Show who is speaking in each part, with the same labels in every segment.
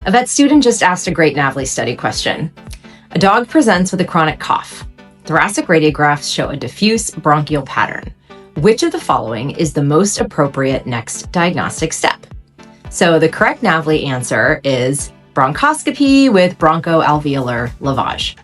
Speaker 1: A vet student just asked a great NAVLE study question. A dog presents with a chronic cough. Thoracic radiographs show a diffuse bronchial pattern. Which of the following is the most appropriate next diagnostic step? So the correct NAVLE answer is bronchoscopy with bronchoalveolar lavage.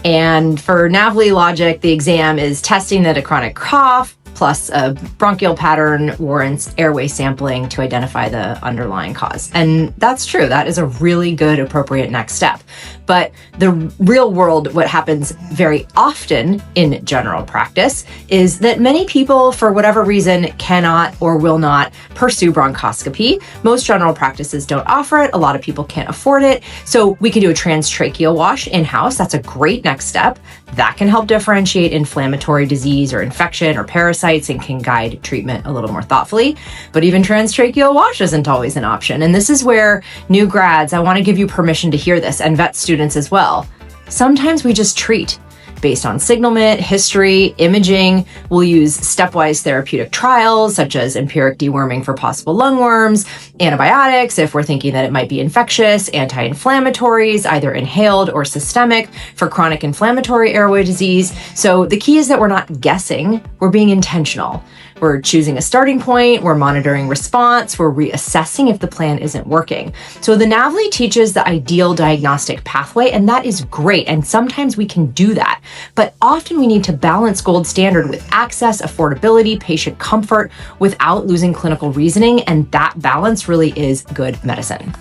Speaker 1: And for NAVLE logic, the exam is testing that a chronic cough plus a bronchial pattern warrants airway sampling to identify the underlying cause. And that's true. That is a really good, appropriate next step. But the real world, what happens very often in general practice is that many people, for whatever reason, cannot or will not pursue bronchoscopy. Most general practices don't offer it. A lot of people can't afford it. So we can do a transtracheal wash in-house. That's a great next step. That can help differentiate inflammatory disease or infection or parasites and can guide treatment a little more thoughtfully. But even transtracheal wash isn't always an option. And this is where new grads, I want to give you permission to hear this, and vet students as well. Sometimes we just treat based on signalment, history, imaging. We'll use stepwise therapeutic trials, such as empiric deworming for possible lungworms, antibiotics if we're thinking that it might be infectious, anti-inflammatories, either inhaled or systemic for chronic inflammatory airway disease. So the key is that we're not guessing, we're being intentional. We're choosing a starting point, we're monitoring response, we're reassessing if the plan isn't working. So the NAVLE teaches the ideal diagnostic pathway, and that is great. And sometimes we can do that. But often we need to balance gold standard with access, affordability, patient comfort without losing clinical reasoning. And that balance really is good medicine.